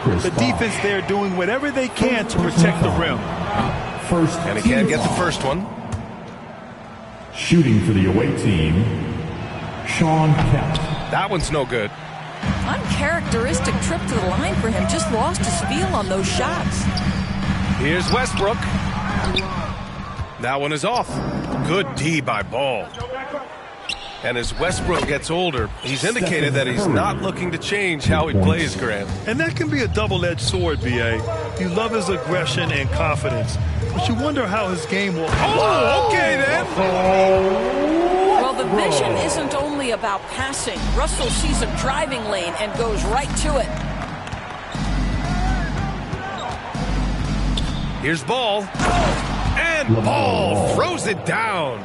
The defense there doing whatever they can to protect the rim. And he can't get the first one. Shooting for the away team, Sean Kemp. That one's no good. Uncharacteristic trip to the line for him. Just lost his feel on those shots. Here's Westbrook. That one is off. Good D by Ball. And as Westbrook gets older, he's indicated that he's not looking to change how he plays, Grant. And that can be a double-edged sword, B.A. You love his aggression and confidence, but you wonder how his game will... Oh, okay then. Well, the vision isn't only about passing. Russell sees a driving lane and goes right to it. Here's Ball. And Ball throws it down.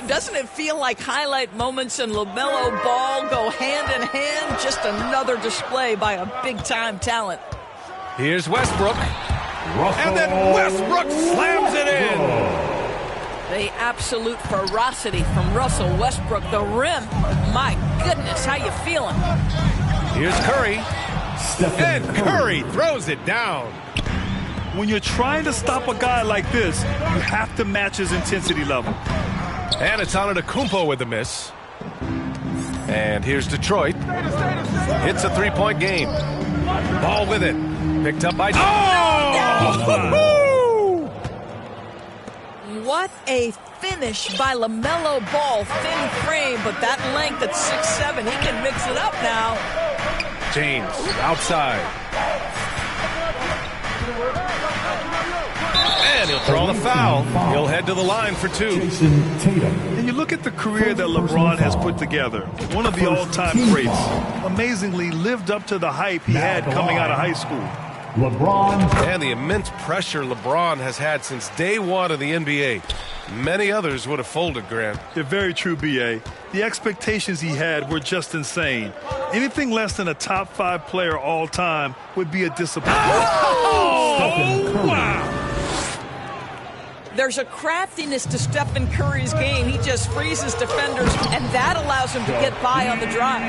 Doesn't it feel like highlight moments and LaMelo Ball go hand in hand? Just another display by a big-time talent. Here's Westbrook. And then Westbrook slams it in. The absolute ferocity from Russell Westbrook. The rim. My goodness, how you feeling? Here's Curry. And Curry throws it down. When you're trying to stop a guy like this, you have to match his intensity level. And it's Antetokounmpo with the miss. And here's Detroit. It's a three-point game. Ball with it. Picked up by... Oh! What a finish by LaMelo Ball. Thin frame, but that length at 6'7", he can mix it up now. James outside. And he'll throw the foul. He'll head to the line for two. And you look at the career that LeBron has put together. One of the all-time greats. Amazingly lived up to the hype he had coming out of high school. And the immense pressure LeBron has had since day one of the NBA. Many others would have folded, Grant. They're very true, B.A. The expectations he had were just insane. Anything less than a top 5 player all time would be a disappointment. Oh, wow. There's a craftiness to Stephen Curry's game. He just freezes defenders, and that allows him to get by on the drive.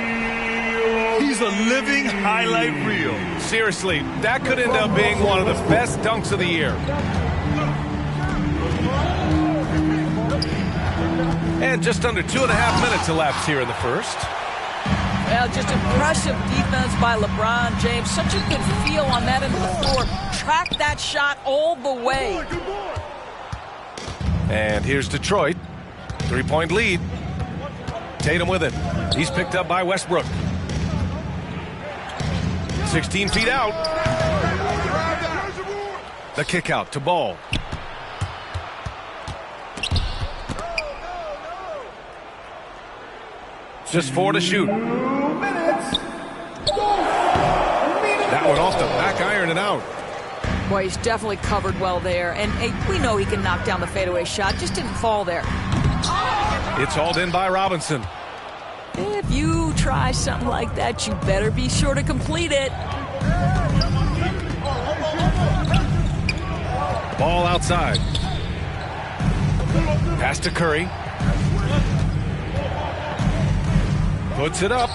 He's a living highlight reel. Seriously, that could end up being one of the best dunks of the year. And just under 2.5 minutes elapsed here in the first. Well, just impressive defense by LeBron James. Such a good feel on that end of the floor. Track that shot all the way. And here's Detroit. 3-point lead. Tatum with it. He's picked up by Westbrook. 16 feet out. The kick out to Ball. Just 4 to shoot. That one off the back iron and out. Boy, he's definitely covered well there. And hey, we know he can knock down the fadeaway shot. Just didn't fall there. It's hauled in by Robinson. If you try something like that, you better be sure to complete it. Ball outside. Pass to Curry. Puts it up.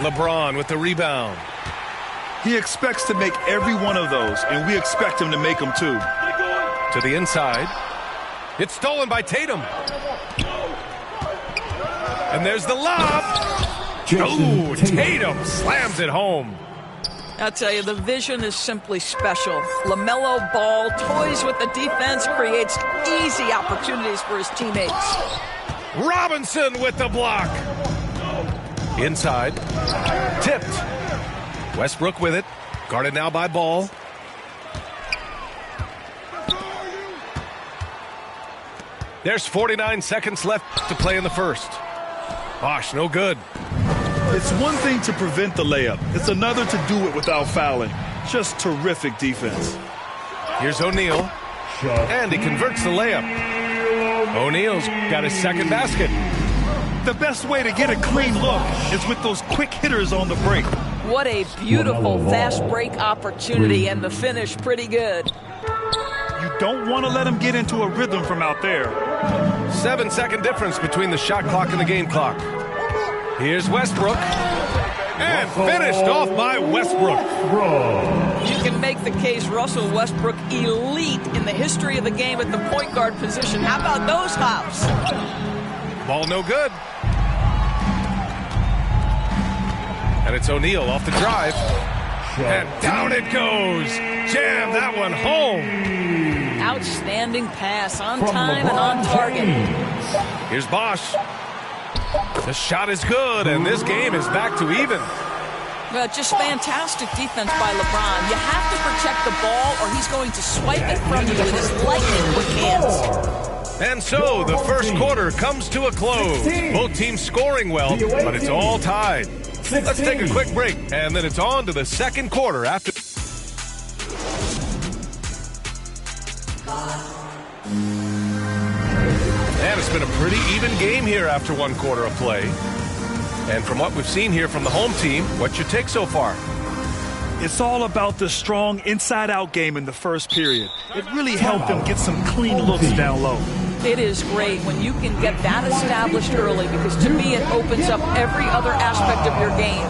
LeBron with the rebound. He expects to make every one of those, and we expect him to make them too. To the inside. It's stolen by Tatum. And there's the lob. Oh, Tatum slams it home. I'll tell you, the vision is simply special. LaMelo Ball toys with the defense, creates easy opportunities for his teammates. Robinson with the block. Inside. Tipped. Westbrook with it. Guarded now by Ball. There's 49 seconds left to play in the first. Bosh, no good. It's one thing to prevent the layup. It's another to do it without fouling. Just terrific defense. Here's O'Neal. And he converts the layup. O'Neal's got his second basket. The best way to get a clean look is with those quick hitters on the break. What a beautiful fast break opportunity, and the finish pretty good. You don't want to let him get into a rhythm from out there. 7-second difference between the shot clock and the game clock. Here's Westbrook. And finished off by Westbrook. You can make the case Russell Westbrook elite in the history of the game at the point guard position. How about those hops? Ball no good. And it's O'Neal off the drive. And down it goes. Jam that one home. Outstanding pass, on time and on target. Here's Bosch. The shot is good, and this game is back to even. Well, just fantastic defense by LeBron. You have to protect the ball, or he's going to swipe it from you with his lightning quick hands. And so the first quarter comes to a close. Both teams scoring well, but it's all tied. Let's take a quick break, and then it's on to the second quarter after. And it's been a pretty even game here after one quarter of play. And from what we've seen here from the home team, what's your take so far? It's all about the strong inside-out game in the first period. It really helped them get some clean looks down low. It is great when you can get that established early, because to me it opens up every other aspect of your game.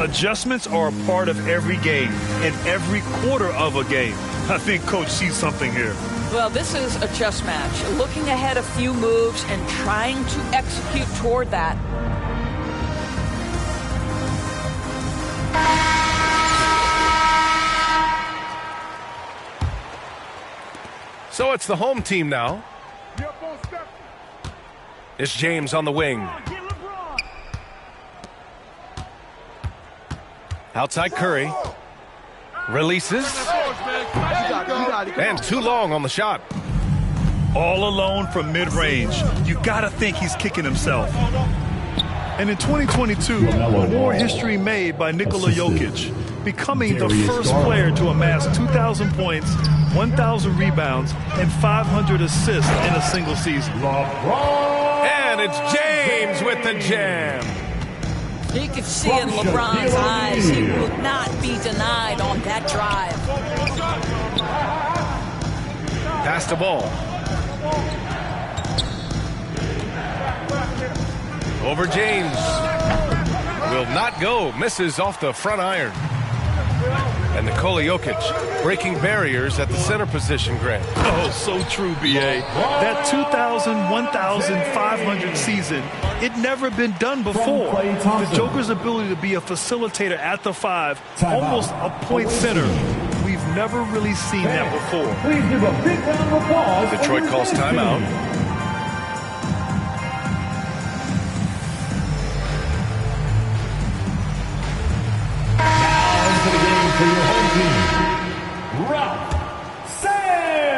Adjustments are a part of every game and every quarter of a game. I think Coach sees something here. Well, this is a chess match. Looking ahead a few moves and trying to execute toward that. So it's the home team now. It's James on the wing. Outside Curry. Releases. And too long on the shot. All alone from mid-range. You got to think he's kicking himself. And in 2022, more history made by Nikola Jokic, becoming the first player to amass 2,000 points, 1,000 rebounds, and 500 assists in a single season. And it's James with the jam. You could see in LeBron's eyes he will not be denied on that drive. Pass the ball. Over James. Will not go. Misses off the front iron. And Nikola Jokic breaking barriers at the center position, Grant. Oh, so true, B.A. That 2,000, 1,500 season, it never been done before. The Joker's ability to be a facilitator at the 5, almost a point center. We've never really seen that before. Please give a big round of applause. Detroit calls timeout.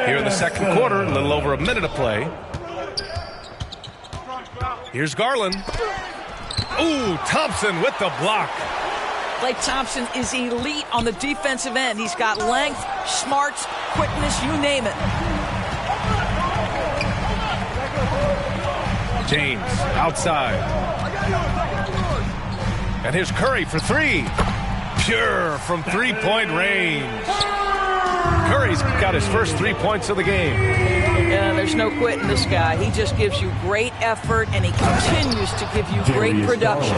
Here in the second quarter, a little over a minute of play. Here's Garland. Ooh, Thompson with the block. Klay Thompson is elite on the defensive end. He's got length, smarts, quickness, you name it. James outside. And here's Curry for three. Pure from three-point range. Curry's got his first 3 points of the game. Yeah, there's no quitting this guy. He just gives you great effort, and he continues to give you great production.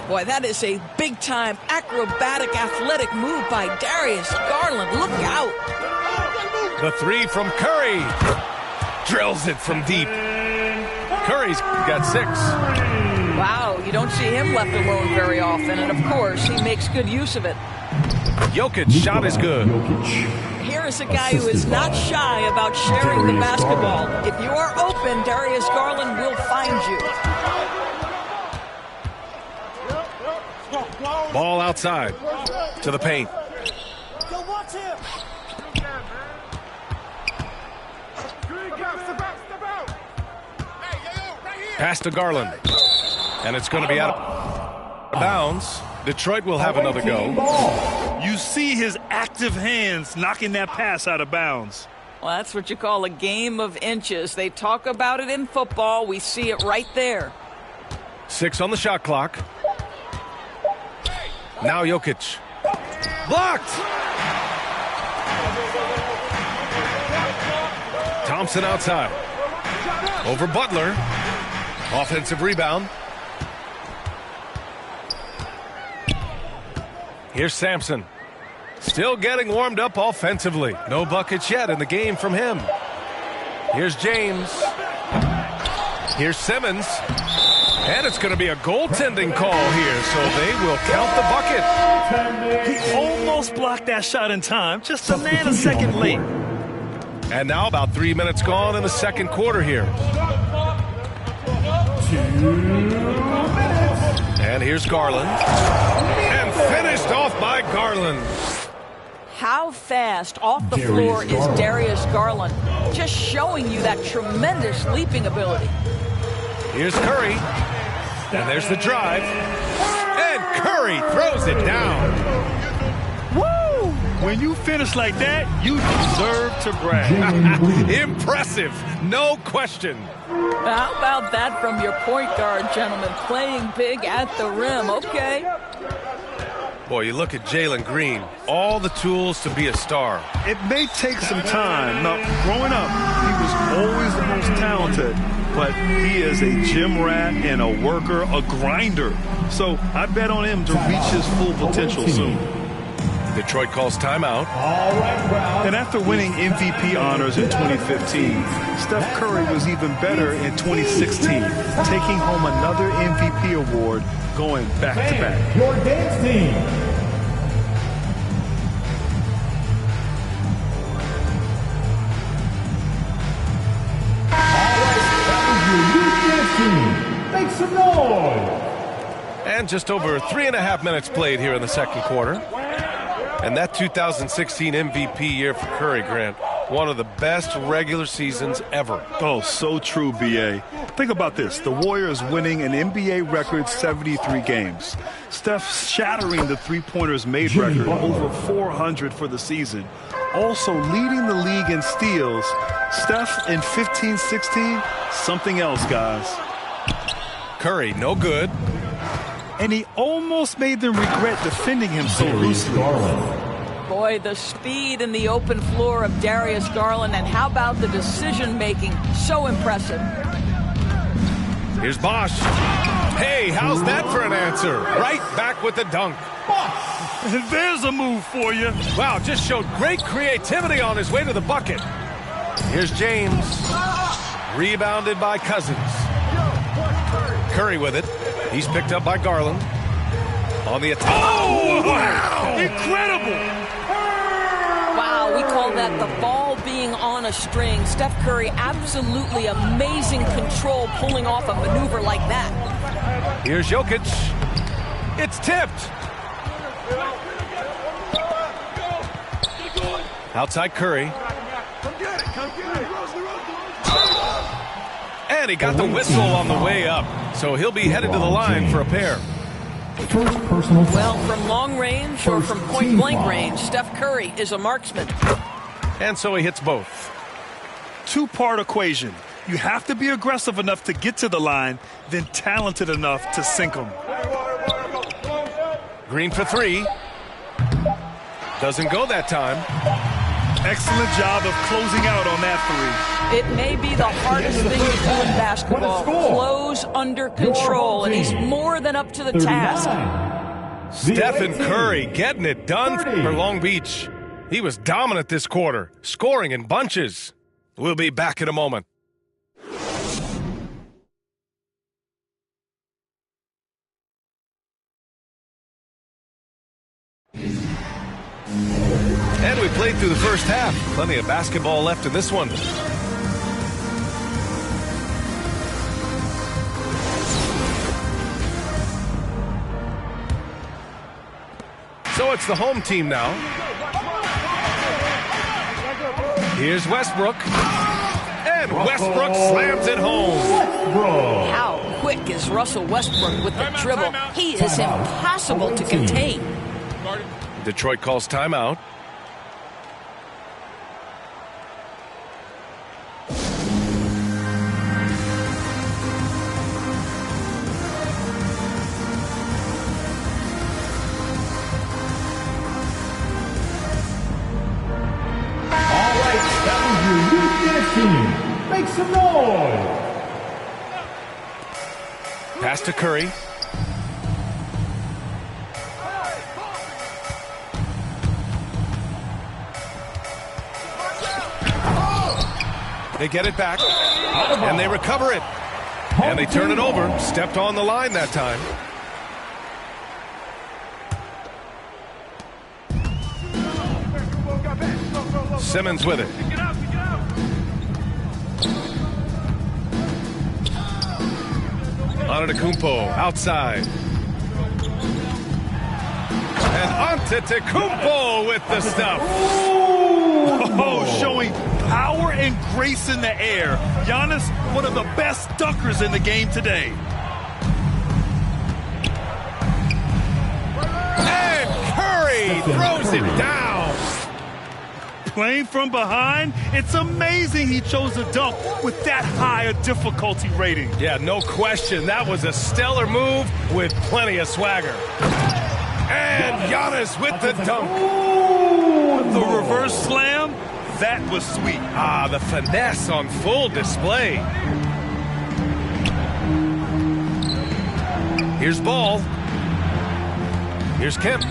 Boy, that is a big-time acrobatic, athletic move by Darius Garland. Look out. The three from Curry. Drills it from deep. Curry's got 6. Wow, you don't see him left alone very often, and of course, he makes good use of it. Jokic shot is good. Here is a guy who is not shy about sharing the basketball. If you are open, Darius Garland will find you. Ball outside to the paint. Pass to Garland. And it's going to be out of bounds. Detroit will have another go. You see his active hands knocking that pass out of bounds. Well, that's what you call a game of inches. They talk about it in football. We see it right there. 6 on the shot clock. Now Jokic. Blocked! Thompson outside. Over Butler. Offensive rebound. Here's Sampson. Still getting warmed up offensively. No buckets yet in the game from him. Here's James. Here's Simmons. And it's going to be a goaltending call here, so they will count the bucket. He almost blocked that shot in time, just a nanosecond late. And now about 3 minutes gone in the second quarter here. 2 minutes. And here's Garland. And finished off by Garland. How fast off the floor is Darius Garland? Just showing you that tremendous leaping ability. Here's Curry. And there's the drive. And Curry throws it down. Woo! When you finish like that, you deserve to brag. Impressive, no question. How about that from your point guard, gentlemen? Playing big at the rim, okay? Boy, you look at Jalen Green, all the tools to be a star. It may take some time. Now, growing up, he was always the most talented, but he is a gym rat and a worker, a grinder. So I bet on him to reach his full potential soon. Detroit calls timeout. And after winning MVP honors in 2015, Steph Curry was even better in 2016, taking home another MVP award, going back-to-back. Your dance team. Make some noise. And just over 3.5 minutes played here in the second quarter. And that 2016 MVP year for Curry, Grant, one of the best regular seasons ever. Oh, so true, B.A. Think about this. The Warriors winning an NBA record 73 games. Steph shattering the three-pointers made record, over 400 for the season. Also leading the league in steals. Steph in 15-16, something else, guys. Curry, no good. And he almost made them regret defending him so loosely. Boy, the speed and the open floor of Darius Garland, and how about the decision-making? So impressive. Here's Bosch. Hey, how's that for an answer? Right back with the dunk. There's a move for you. Wow, just showed great creativity on his way to the bucket. Here's James. Rebounded by Cousins. Curry with it. He's picked up by Garland. On the attack. Oh, wow! Incredible! Wow, we call that the ball being on a string. Steph Curry, absolutely amazing control pulling off a maneuver like that. Here's Jokic. It's tipped. Outside Curry. And he got the whistle on the way up. So he'll be headed to the line for a pair. First personal foul. Well, from long range or from point-blank range, Steph Curry is a marksman. And so he hits both. Two-part equation. You have to be aggressive enough to get to the line, then talented enough to sink them. Green for three. Doesn't go that time. Excellent job of closing out on that three. It may be the hardest thing to do in basketball. Close under control, and he's more than up to the task. Stephen Curry getting it done for Long Beach. He was dominant this quarter, scoring in bunches. We'll be back in a moment. And we played through the first half. Plenty of basketball left in this one. So it's the home team now. Here's Westbrook. And Westbrook slams it home. How quick is Russell Westbrook with the dribble? He is impossible to contain. Detroit calls timeout. All right, that was your weakness team. Pass to Curry. They get it back, and they recover it. And they turn it over. Stepped on the line that time. Simmons with it. Antetokounmpo outside. And Antetokounmpo with the stuff. Oh, showing power and grace in the air. Giannis, one of the best dunkers in the game today. And Curry throws it down. Playing from behind, it's amazing he chose a dunk with that high a difficulty rating. Yeah, no question. That was a stellar move with plenty of swagger. And Giannis with the dunk. The reverse slam, that was sweet. Ah, the finesse on full display. Here's Ball. Here's Kemp.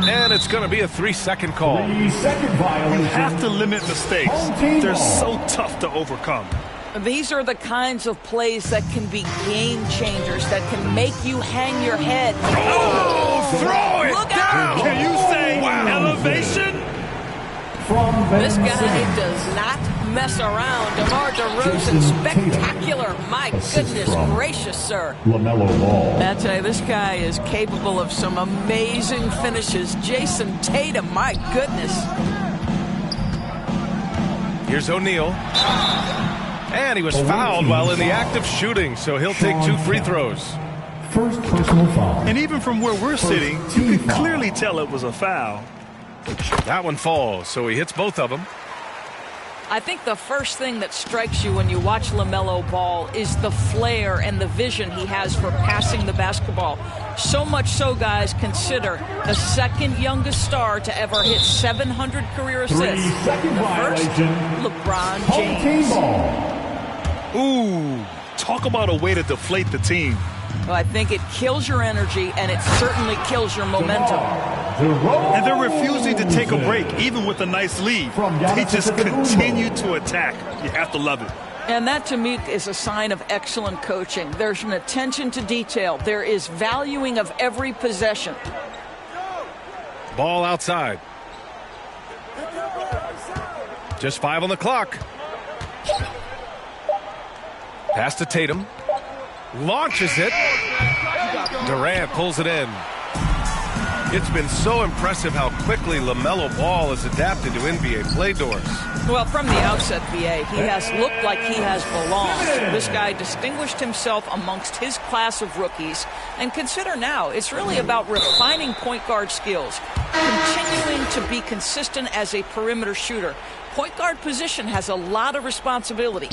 And it's going to be a 3-second call. 3-second violation. You have to limit mistakes. They're so tough to overcome. These are the kinds of plays that can be game changers, that can make you hang your head. Oh, throw it Look down. out! Can you say elevation? This guy does not mess around. DeMar DeRozan, spectacular. My goodness gracious, sir. LaMelo Ball. I tell you, this guy is capable of some amazing finishes. Jason Tatum, my goodness. Here's O'Neal. And he was fouled while in the act of shooting, so he'll take 2 free throws. First personal foul. And even from where we're sitting, you can clearly tell it was a foul. That one falls, so he hits both of them. I think the first thing that strikes you when you watch LaMelo Ball is the flair and the vision he has for passing the basketball. So much so, guys, consider the second youngest star to ever hit 700 career assists. 3-second The first, violation. LeBron Home team James. ball. Ooh, talk about a way to deflate the team. Well, I think it kills your energy, and it certainly kills your momentum. And they're refusing to take a break, even with a nice lead. They just continue to attack. You have to love it. And that, to me, is a sign of excellent coaching. There's an attention to detail. There is valuing of every possession. Ball outside. Just 5 on the clock. Pass to Tatum. Launches it. Durant pulls it in. It's been so impressive how quickly LaMelo Ball has adapted to NBA play doors. Well, from the outset, B.A., he has looked like he has belonged. This guy distinguished himself amongst his class of rookies. And consider now, it's really about refining point guard skills, continuing to be consistent as a perimeter shooter. Point guard position has a lot of responsibility.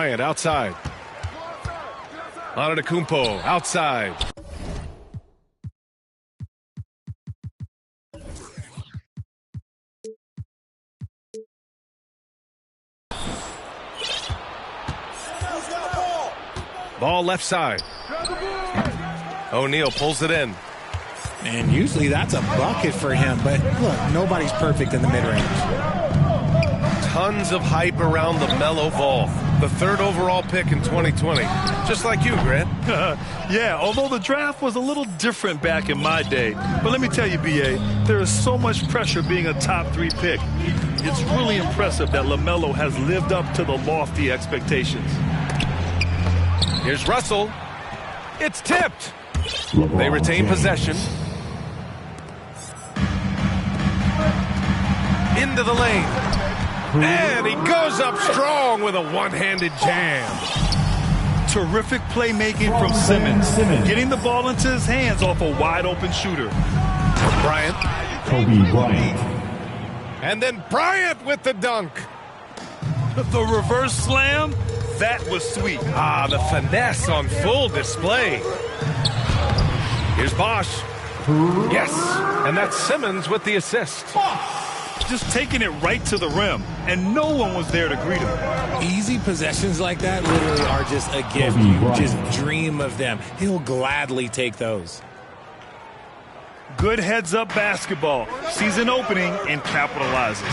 Bryant outside. Antetokounmpo outside. Ball left side. O'Neal pulls it in. And usually that's a bucket for him, but look, nobody's perfect in the mid-range. Tons of hype around the Melo Ball, the 3rd overall pick in 2020. Just like you, Grant. Yeah, although the draft was a little different back in my day. But let me tell you, B.A., there is so much pressure being a top 3 pick. It's really impressive that LaMelo has lived up to the lofty expectations. Here's Russell. It's tipped. They retain possession. Into the lane. And he goes up strong with a one-handed jam. Terrific playmaking from Simmons. Getting the ball into his hands off a wide-open shooter. Bryant. Kobe Bryant. And then Bryant with the dunk. The reverse slam, that was sweet. Ah, the finesse on full display. Here's Bosch. Yes, and that's Simmons with the assist. Just taking it right to the rim, and no one was there to greet him. Easy possessions like that literally are just a gift. Kobe You Bryant. just dream of them. He'll gladly take those. Good heads-up basketball. Season opening and capitalizes.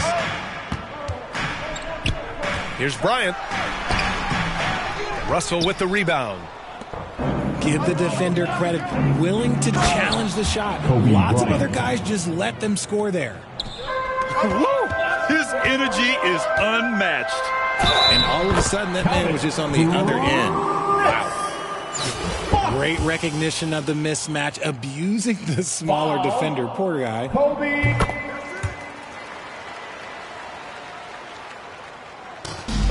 Here's Bryant. Russell with the rebound. Give the defender credit. Willing to challenge the shot. Kobe Lots of Bryant. other guys just let them score there. Woo! His energy is unmatched. And all of a sudden, that man was just on the other end. Wow. Great recognition of the mismatch, abusing the smaller defender. Poor guy.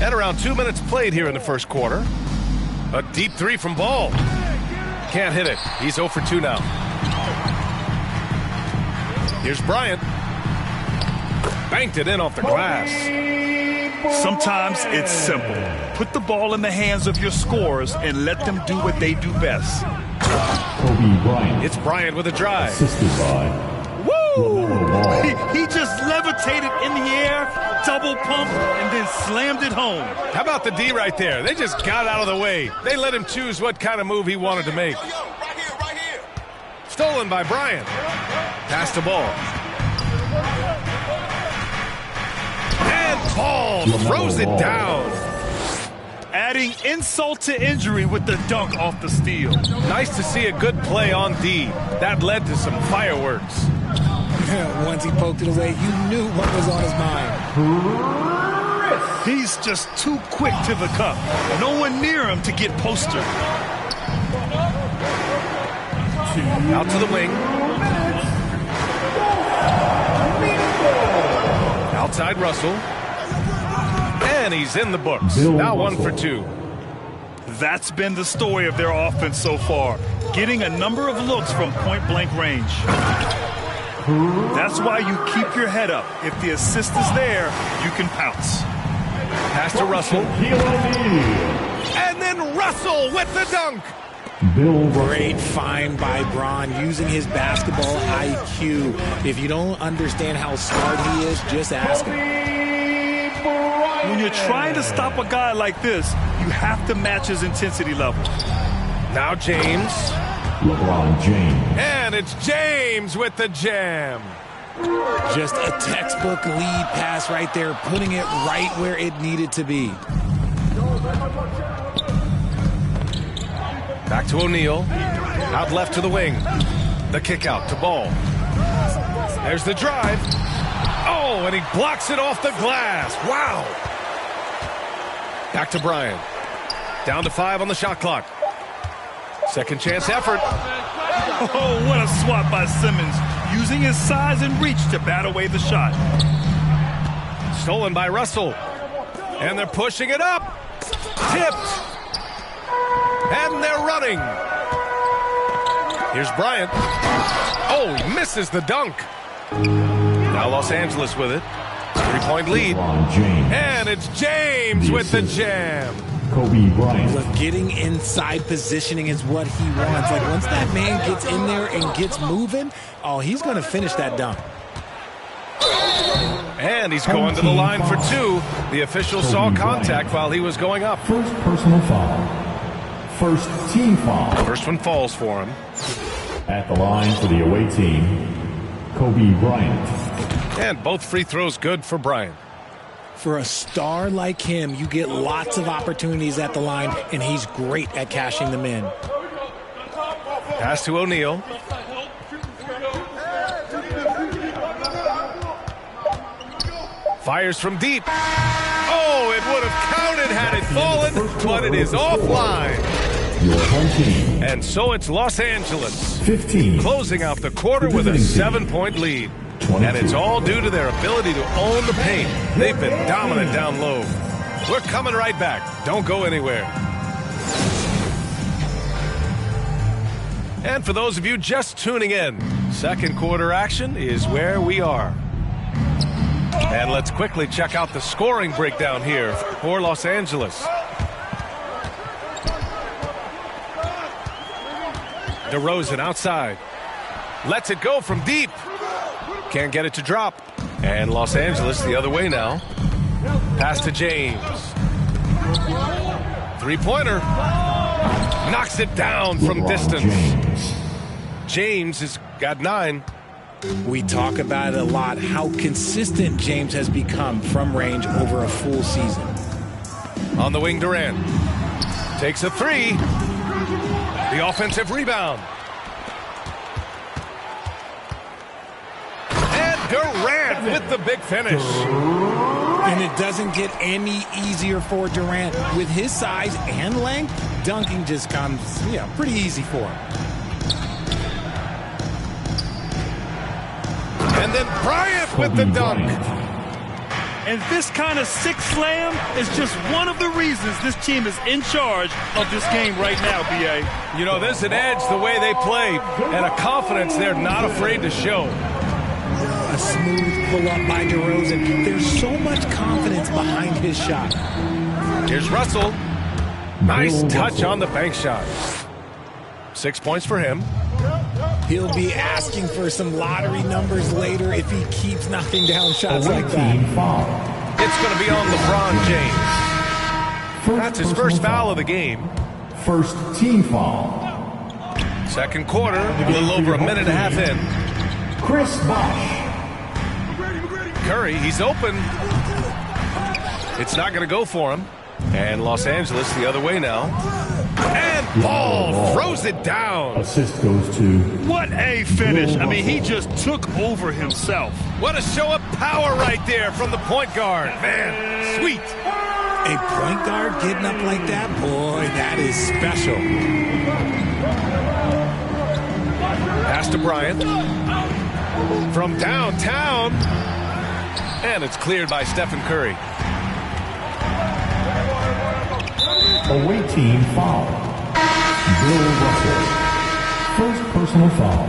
And around 2 minutes played here in the first quarter. A deep 3 from Ball. Can't hit it. He's 0 for 2 now. Here's Bryant. Banked it in off the glass. Sometimes it's simple. Put the ball in the hands of your scorers and let them do what they do best. Kobe Bryant. It's Bryant with a drive. Assisted by Woo! LaMelo Ball. He just levitated in the air, double pump, and then slammed it home. How about the D right there? They just got out of the way. They let him choose what kind of move he wanted to make. Stolen by Bryant. Pass the ball. And Ball throws it down. Adding insult to injury with the dunk off the steal. Nice to see a good play on D. That led to some fireworks. Once he poked it away, you knew what was on his mind. He's just too quick to the cup. No one near him to get postered. Out to the wing. Outside Russell. And he's in the books. Now 1 for 2. That's been the story of their offense so far. Getting a number of looks from point-blank range. That's why you keep your head up. If the assist is there, you can pounce. Pass to Russell. And then Russell with the dunk. Great find by Bron, using his basketball IQ. If you don't understand how smart he is, just ask him. When you're trying to stop a guy like this, you have to match his intensity level. Now James. LeBron James. And it's James with the jam. Just a textbook lead pass right there, putting it right where it needed to be. Back to O'Neal. Out left to the wing. The kick out to Ball. There's the drive. Oh, and he blocks it off the glass. Wow. Back to Bryant. Down to 5 on the shot clock. Second chance effort. Oh, what a swat by Simmons, using his size and reach to bat away the shot. Stolen by Russell. And they're pushing it up. Tipped. And they're running. Here's Bryant. Oh, he misses the dunk. Now Los Angeles with it. 3-point lead. LeBron James. And it's James with the jam. Kobe Bryant. Look, getting inside positioning is what he wants. Like, once that man gets in there and gets moving, oh, he's going to finish that dunk. And he's going to the line for two. The official saw contact while he was going up. First personal foul. First team foul. First one falls for him. At the line for the away team, Kobe Bryant. And both free throws good for Bryant. For a star like him, you get lots of opportunities at the line, and he's great at cashing them in. Pass to O'Neal. Fires from deep. Oh, it would have counted had it fallen, but it is offline. Your home team. And so it's Los Angeles 15. closing out the quarter with a 7-point lead. 22. And it's all due to their ability to own the paint. They've been dominant down low. We're coming right back. Don't go anywhere. And for those of you just tuning in, second quarter action is where we are. And let's quickly check out the scoring breakdown here for Los Angeles. DeRozan outside. Lets it go from deep. Can't get it to drop. And Los Angeles the other way now. Pass to James. Three-pointer. Knocks it down from distance. James has got 9. We talk about it a lot, how consistent James has become from range over a full season. On the wing, Durant. Takes a 3. The offensive rebound. And Durant with the big finish. And it doesn't get any easier for Durant. With his size and length, dunking just comes, pretty easy for him. And then Bryant with the dunk. And this kind of sick slam is just one of the reasons this team is in charge of this game right now, B.A. You know, there's an edge the way they play and a confidence they're not afraid to show. A smooth pull-up by DeRozan. There's so much confidence behind his shot. Here's Russell. Nice touch on the bank shot. 6 points for him. He'll be asking for some lottery numbers later if he keeps knocking down shots like that. It's going to be on LeBron James. That's his first foul of the game. First team foul. Second quarter, a little over a minute and a half in. Chris Bosh. Curry, he's open. It's not going to go for him. And Los Angeles the other way now. And Ball throws it down. Assist goes to... What a finish. I mean, he just took over himself. What a show of power right there from the point guard. Man, sweet. A point guard getting up like that? Boy, that is special. Pass to Bryant. From downtown. And it's cleared by Stephen Curry. Away team foul. Bill Russell. First personal foul.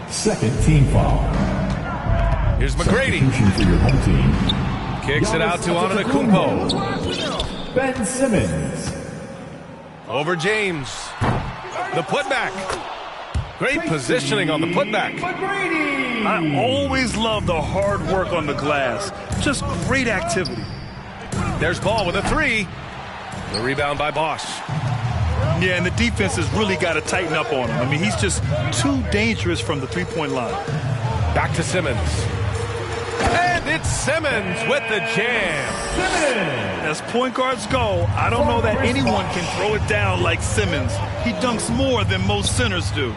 Second team foul. Here's McGrady. Substitution for your home team. Kicks it out to Antetokounmpo. Ben Simmons. Over James. The putback. Great positioning on the putback. I always love the hard work on the glass. Just great activity. There's Ball with a 3. The rebound by Bosh. Yeah, and the defense has really got to tighten up on him. I mean, he's just too dangerous from the three-point line. Back to Simmons. And it's Simmons with the jam. As point guards go, I don't know that anyone can throw it down like Simmons. He dunks more than most centers do.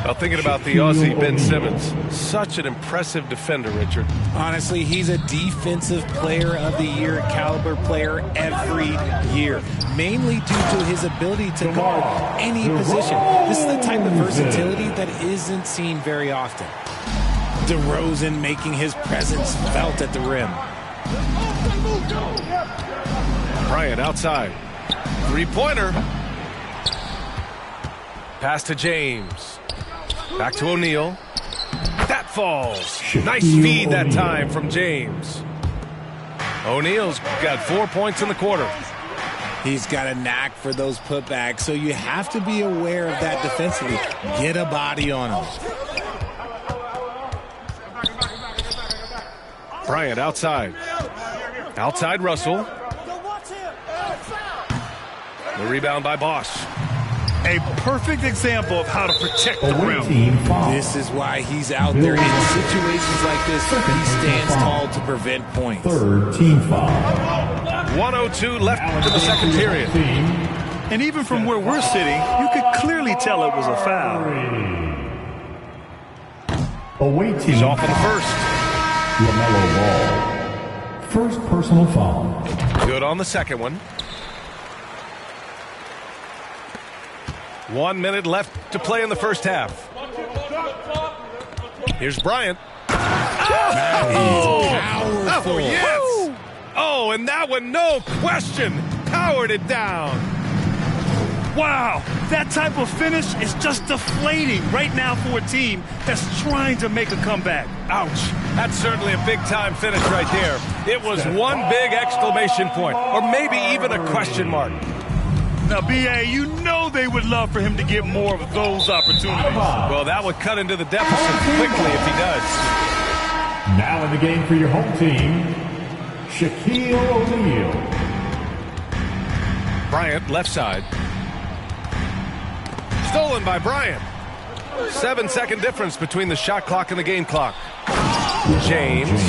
Well, thinking about the Aussie Ben Simmons, such an impressive defender, Richard. Honestly, he's a defensive player of the year caliber player every year, mainly due to his ability to guard any position. This is the type of versatility that isn't seen very often. DeRozan making his presence felt at the rim. Bryant outside. Three-pointer. Pass to James. Back to O'Neal. That falls. Nice feed that time from James. O'Neal's got 4 points in the quarter. He's got a knack for those putbacks, so you have to be aware of that defensively. Get a body on him. Bryant outside. Outside Russell. The rebound by Bosch. A perfect example of how to protect the rim. This is why he's out there in situations like this. He stands tall to prevent points. Third team foul. 1:02 left in the second period. And even from where we're sitting, you could clearly tell it was a foul. Away team. He's off on the first. LaMelo Ball. First personal foul. Good on the second one. 1 minute left to play in the first half. Here's Bryant. Powerful. Yes! Oh, and that one, no question, powered it down. Wow, that type of finish is just deflating right now for a team that's trying to make a comeback. Ouch. That's certainly a big-time finish right there. It was one big exclamation point, or maybe even a question mark. Now, B.A., you know they would love for him to get more of those opportunities. Well, that would cut into the deficit quickly if he does. Now in the game for your home team, Shaquille O'Neal. Bryant, left side. Stolen by Bryant. 7-second difference between the shot clock and the game clock. James.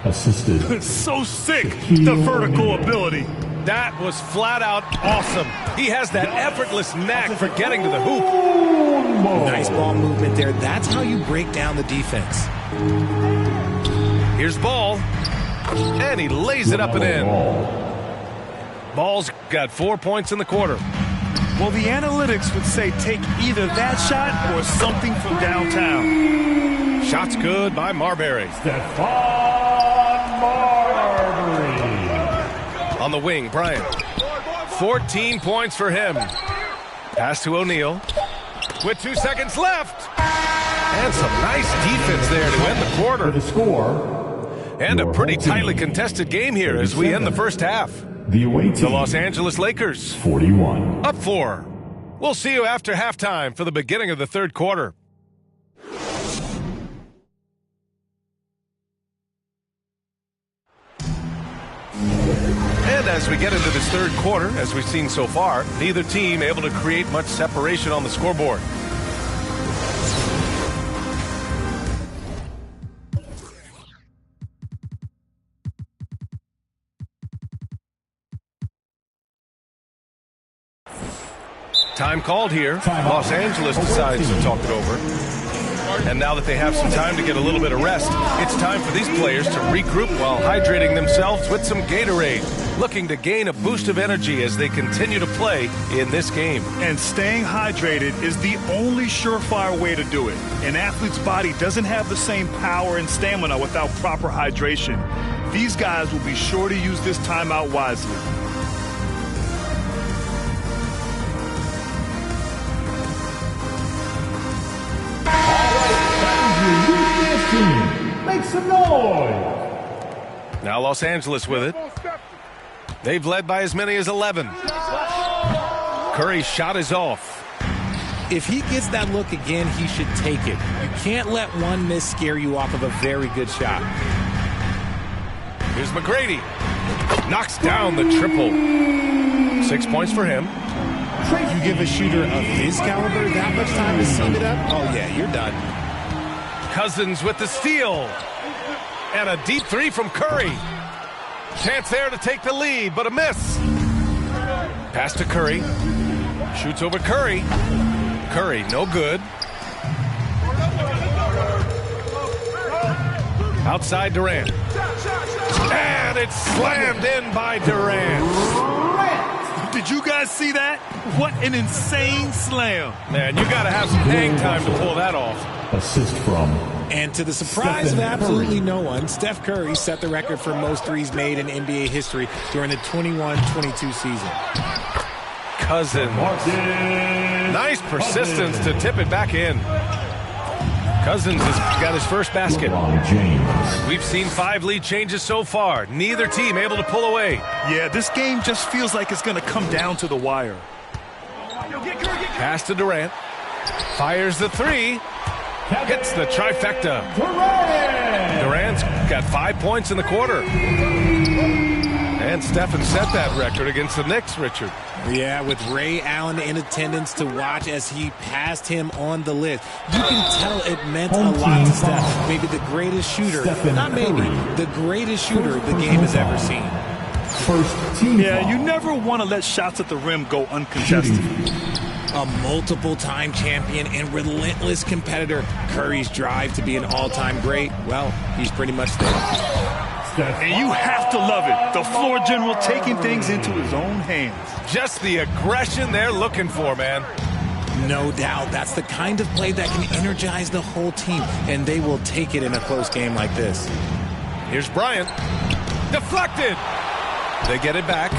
Assisted. So sick, the vertical ability. That was flat out awesome. He has that effortless knack for getting to the hoop. Nice ball movement there. That's how you break down the defense. Here's Ball. And he lays it up and in. Ball's got 4 points in the quarter. Well, the analytics would say take either that shot or something from downtown. Shot's good by Marbury. Stephon Marbury. On the wing, Bryant. 14 points for him. Pass to O'Neal. With 2 seconds left. And some nice defense there to end the For quarter. the score. And a pretty tightly contested game here as we end the first half. The away team. The Los Angeles Lakers 41. up 4. We'll see you after halftime for the beginning of the third quarter. And as we get into this third quarter, as we've seen so far, neither team able to create much separation on the scoreboard. Time called here. Los Angeles decides to talk it over. And now that they have some time to get a little bit of rest, it's time for these players to regroup while hydrating themselves with some Gatorade, looking to gain a boost of energy as they continue to play in this game. And staying hydrated is the only surefire way to do it. An athlete's body doesn't have the same power and stamina without proper hydration. These guys will be sure to use this timeout wisely. Make some noise. Now Los Angeles with it. They've led by as many as 11. Curry's shot is off. If he gets that look again, he should take it. You can't let one miss scare you off of a very good shot. Here's McGrady. Knocks down the triple. 6 points for him. You give a shooter of his caliber that much time to seam it up, oh yeah, you're done. Cousins with the steal. And a deep three from Curry. Chance there to take the lead, but a miss. Pass to Curry. Shoots over Curry. Curry, no good. Outside Durant. And it's slammed in by Durant. Did you guys see that? What an insane slam. Man, you got to have some hang time to pull that off. Assist from. And to the surprise of absolutely no one, Steph Curry set the record for most threes made in NBA history during the 21-22 season. Cousins. Nice persistence to tip it back in. Cousins has got his first basket. LeBron James. We've seen 5 lead changes so far. Neither team able to pull away. Yeah, this game just feels like it's going to come down to the wire. Pass to Durant. Fires the 3. Hits the trifecta. Durant's got 5 points in the quarter. And Stephen set that record against the Knicks, Richard. Yeah, with Ray Allen in attendance to watch as he passed him on the list. You can tell it meant a lot to Steph. Maybe the greatest shooter, not maybe, the greatest shooter the game has ever seen. First team. Yeah, you never want to let shots at the rim go uncontested. A multiple-time champion and relentless competitor. Curry's drive to be an all-time great, well, he's pretty much there. And you have to love it. The floor general taking things into his own hands. Just the aggression they're looking for, man. No doubt. That's the kind of play that can energize the whole team, and they will take it in a close game like this. Here's Bryant. Deflected. They get it back.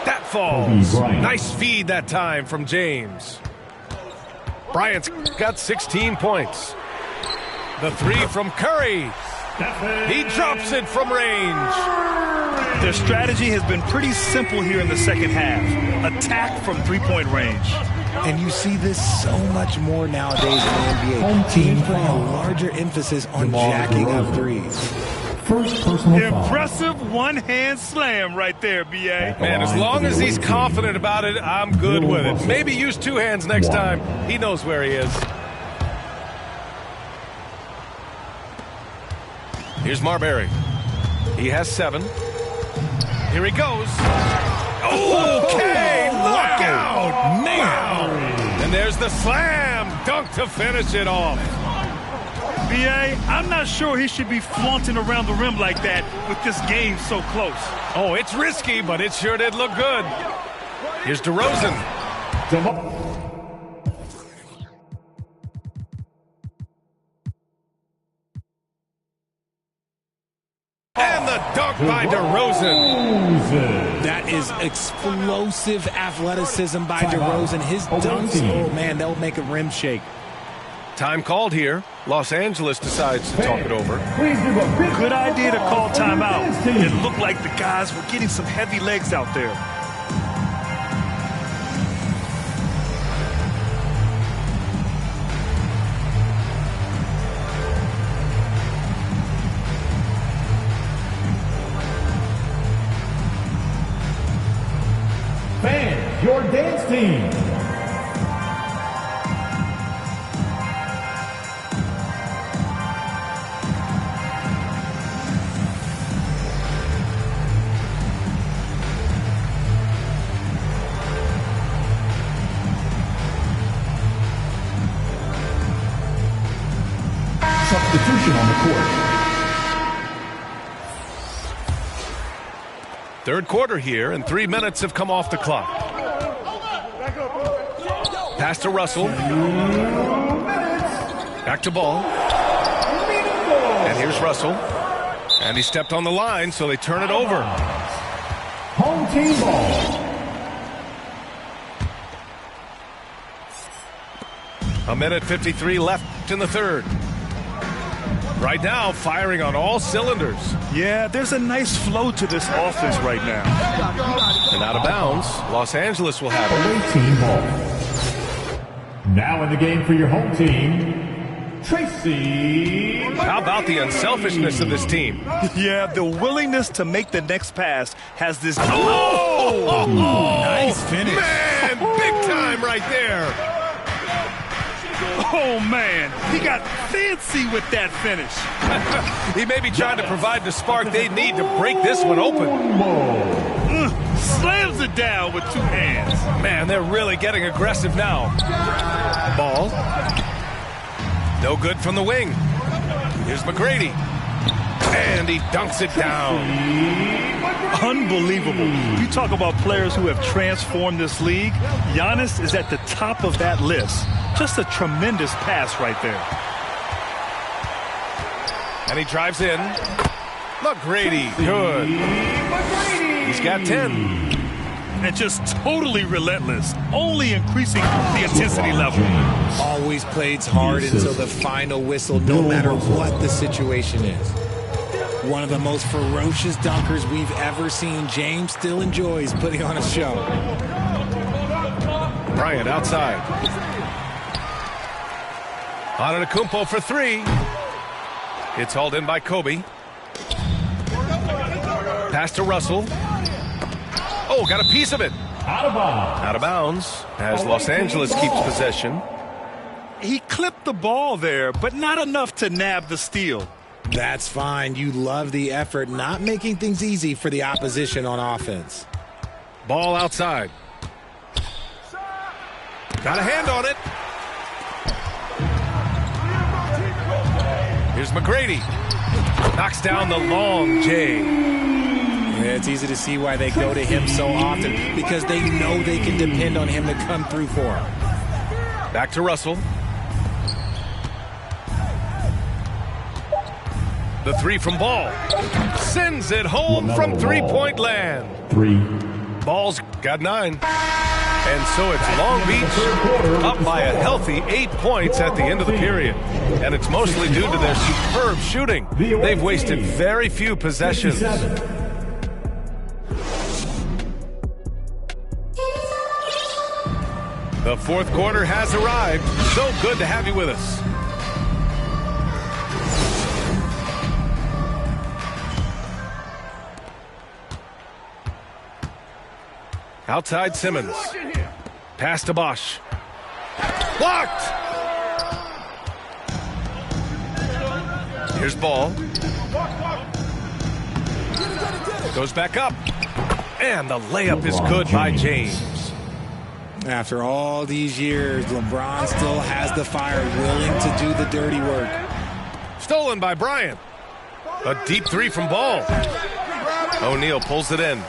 That falls. Nice feed that time from James. Bryant's got 16 points. The 3 from Curry. He drops it from range. Their strategy has been pretty simple here in the second half. Attack from three-point range. And you see this so much more nowadays in the NBA. Teams putting a larger emphasis on jacking up threes. First personal foul. Impressive one-hand slam right there, B.A. Man, as long as he's confident about it, I'm good with it. Maybe use 2 hands next time. He knows where he is. Here's Marbury. He has 7. Here he goes. Okay, look out! Man! And there's the slam dunk to finish it off. B.A., I'm not sure he should be flaunting around the rim like that with this game so close. Oh, it's risky, but it sure did look good. Here's DeRozan. And the dunk by DeRozan. That is explosive athleticism by DeRozan. His dunks, oh man, they'll make a rim shake. Time called here. Los Angeles decides to talk it over. Good idea to call timeout. It looked like the guys were getting some heavy legs out there. Fans, your dance team. Substitution on the court. Third quarter here, and 3 minutes have come off the clock. Pass to Russell. Back to Ball. And here's Russell. And he stepped on the line, so they turn it over. Home team ball. A minute 53 left in the third. Right now, firing on all cylinders. Yeah, there's a nice flow to this offense right now. And out of bounds, Los Angeles will have it. Away team ball. Now in the game for your home team, Tracy. How about the unselfishness of this team? Yeah, the willingness to make the next pass has this... Nice finish. Man, big time right there. Oh, man, he got fancy with that finish. He may be trying to provide the spark they need to break this one open. Slams it down with 2 hands. Man, they're really getting aggressive now. Ball. No good from the wing. Here's McGrady. And he dunks it down. Unbelievable. You talk about players who have transformed this league. Giannis is at the top of that list. Just a tremendous pass right there. And he drives in. McGrady, good. He's got 10. and just totally relentless, only increasing the intensity level. Always plays hard until the final whistle, no matter what the situation is. One of the most ferocious dunkers we've ever seen. James still enjoys putting on a show. Bryant outside. Antetokounmpo for three. It's hauled in by Kobe. Pass to Russell. Oh, got a piece of it. Out of bounds. Out of bounds as Los Angeles keeps possession. He clipped the ball there, but not enough to nab the steal. That's fine. You love the effort, not making things easy for the opposition on offense. Ball outside. Got a hand on it. Here's McGrady. Knocks down the long J. Yeah, it's easy to see why they go to him so often, because they know they can depend on him to come through for them. Back to Russell. The three from Ball. Sends it home from three-point land. Three. Ball's got 9. And so it's Long Beach up by a healthy 8 points at the end of the period. And it's mostly due to their superb shooting. They've wasted very few possessions. The fourth quarter has arrived. So good to have you with us. Outside Simmons. Pass to Bosch. Blocked! Here's Ball. Goes back up. And the layup is good by James. After all these years, LeBron still has the fire, willing to do the dirty work. Stolen by Bryant. A deep three from Ball. O'Neal pulls it in.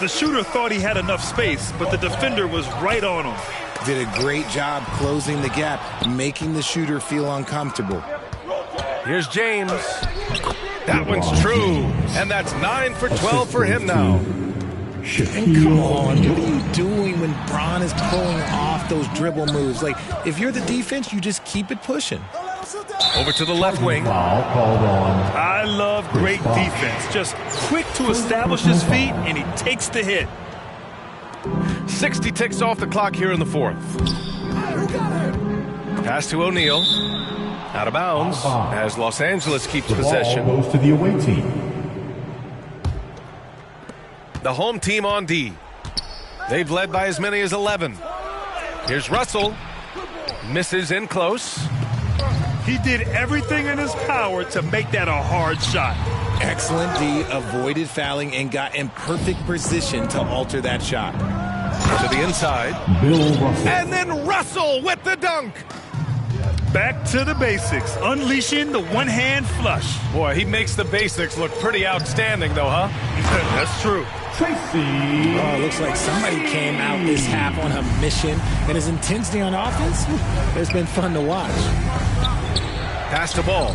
The shooter thought he had enough space, but the defender was right on him. Did a great job closing the gap, making the shooter feel uncomfortable. Here's James. That one's true. And that's 9 for 12 for him now. And come on, what are you doing when Bron is pulling off those dribble moves? Like, if you're the defense, you just keep it pushing. Over to the left wing. I love great defense. Just quick to establish his feet, and he takes the hit. 60 ticks off the clock here in the fourth. Pass to O'Neal. Out of bounds as Los Angeles keeps possession. Ball goes to the away team. The home team on D. They've led by as many as 11. Here's Russell. Misses in close. He did everything in his power to make that a hard shot. Excellent D, avoided fouling and got in perfect position to alter that shot. To the inside. Bill Russell. And then Russell with the dunk. Back to the basics, unleashing the one-hand flush. Boy, he makes the basics look pretty outstanding, though, huh? That's true. Tracy. Oh, looks like somebody came out this half on a mission, and his intensity on offense, it's been fun to watch. Pass to Ball.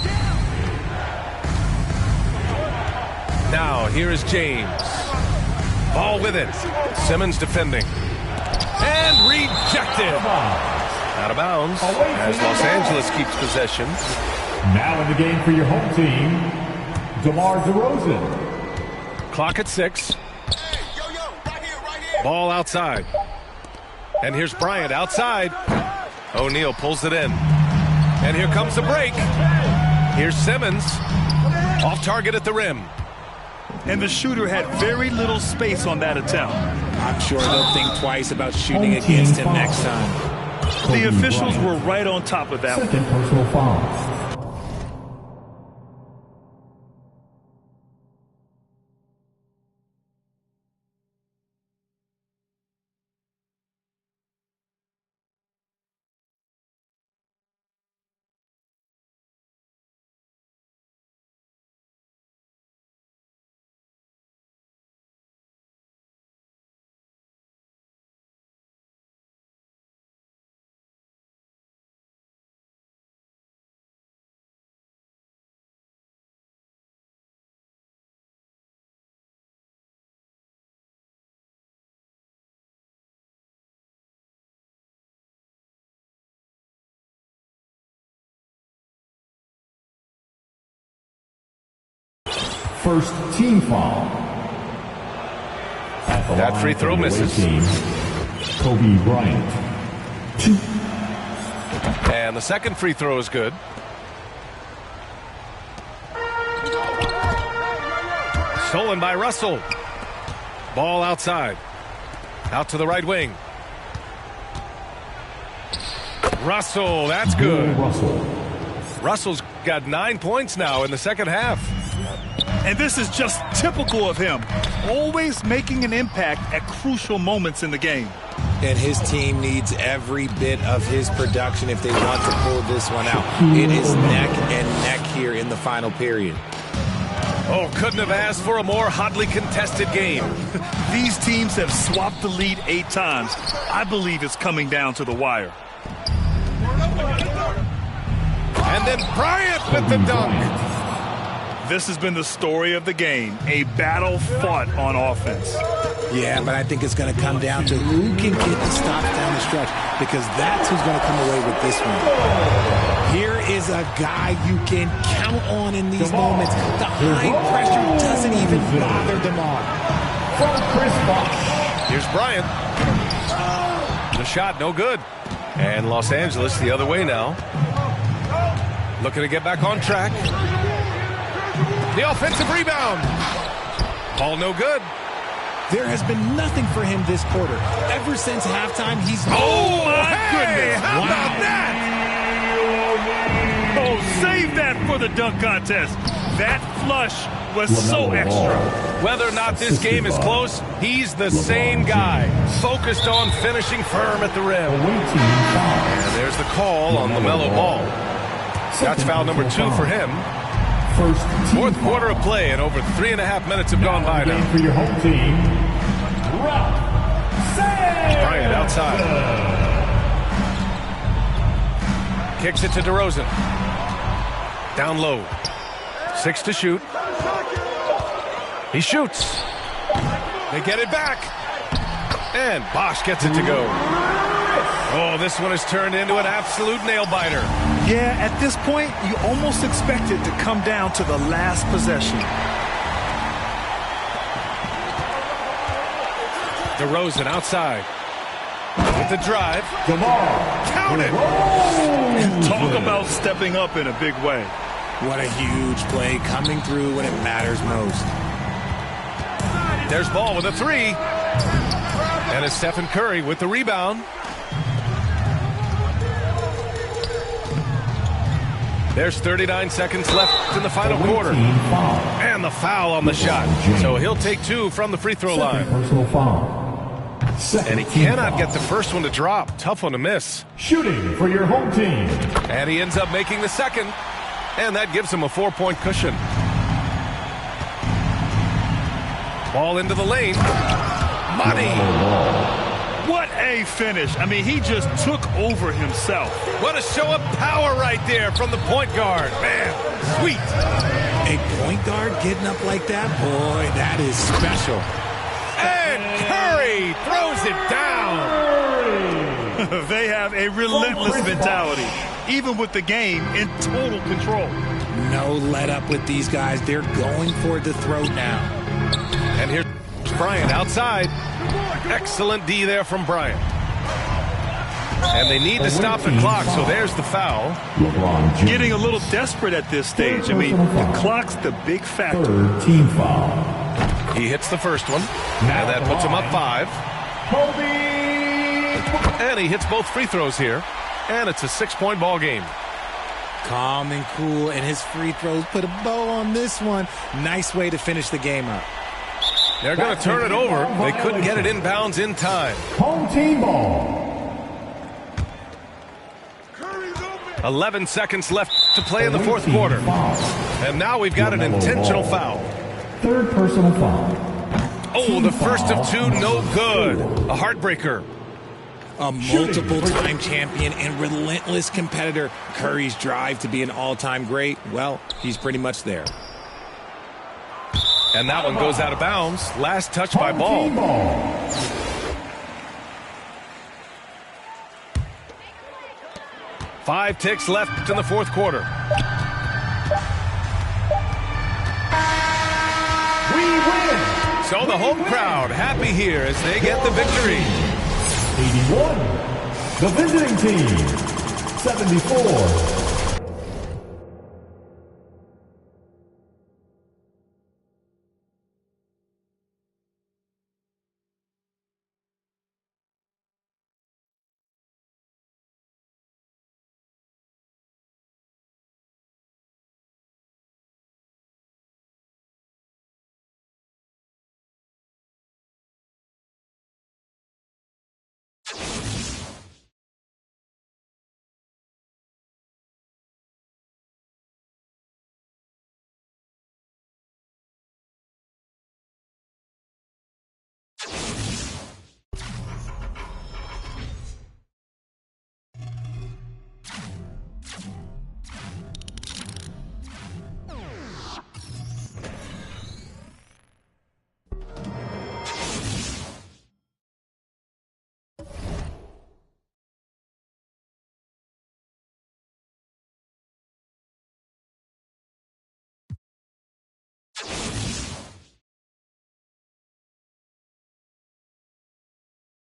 Now, here is James. Ball with it. Simmons defending. And rejected. Out of bounds as Los Angeles keeps possession. Now in the game for your home team, DeMar DeRozan. Clock at 6. Ball outside. And here's Bryant outside. O'Neal pulls it in. And here comes the break. Here's Simmons. Off target at the rim. And the shooter had very little space on that attempt. I'm sure they'll think twice about shooting against him next time. The officials were right on top of that one. Second personal foul. First team foul. That free throw misses. Team, Kobe Bryant. 2. And the second free throw is good. Stolen by Russell. Ball outside. Out to the right wing. Russell, that's good. Russell's got 9 points now in the second half. And this is just typical of him. Always making an impact at crucial moments in the game. And his team needs every bit of his production if they want to pull this one out. It is neck and neck here in the final period. Oh, couldn't have asked for a more hotly contested game. These teams have swapped the lead 8 times. I believe it's coming down to the wire. And then Bryant with the dunk. This has been the story of the game, a battle fought on offense. Yeah, but I think it's going to come down to who can get the stops down the stretch, because that's who's going to come away with this one. Here is a guy you can count on in these moments. The high pressure doesn't even bother DeMar. Here's Bryant. The shot, no good. And Los Angeles the other way now. Looking to get back on track. The offensive rebound. Ball no good. There has been nothing for him this quarter. Ever since halftime, he's... Oh, my goodness. How about that? Oh, save that for the dunk contest. That flush was so extra. Whether or not this game is close, he's the same guy. Focused on finishing firm at the rim. And there's the call on LaMelo Ball. That's foul number 2 for him. Fourth quarter of play, and over 3.5 minutes have gone by now. For your home team, Bryant outside. Kicks it to DeRozan. Down low. 6 to shoot. He shoots. They get it back. And Bosch gets it to go. Oh, this one has turned into an absolute nail-biter. Yeah, at this point, you almost expect it to come down to the last possession. DeRozan outside. With the drive. Count it! Talk about stepping up in a big way. What a huge play, coming through when it matters most. There's Ball with a 3. And it's Stephen Curry with the rebound. There's 39 seconds left in the final quarter. And the foul on the shot. So he'll take 2 from the free throw line. And he cannot get the first one to drop. Tough one to miss. Shooting for your home team. And he ends up making the second. And that gives him a 4-point cushion. Ball into the lane. Money. What a finish. I mean, he just took over himself. What a show of power right there from the point guard. Man, sweet. A point guard getting up like that? Boy, that is special. And Curry throws it down. They have a relentless mentality, even with the game in total control. No let up with these guys. They're going for the throat now. And here's Bryant outside. Excellent D there from Bryant. And they need to stop the clock, so there's the foul. Getting a little desperate at this stage. I mean, the clock's the big factor. Third team foul. He hits the first one, and that puts him up 5. And he hits both free throws here, and it's a 6-point ball game. Calm and cool, and his free throws put a bow on this one. Nice way to finish the game up. They're going to turn it over. They couldn't get it inbounds in time. Home team ball. 11 seconds left to play in the fourth quarter. And now we've got an intentional foul. Third personal foul. Oh, the first of 2, no good. A heartbreaker. A multiple-time champion and relentless competitor. Curry's drive to be an all-time great, well, he's pretty much there. And that one goes out of bounds. Last touch by Ball. 5 ticks left in the fourth quarter. So the home crowd happy here as they get the victory. 81. The visiting team, 74.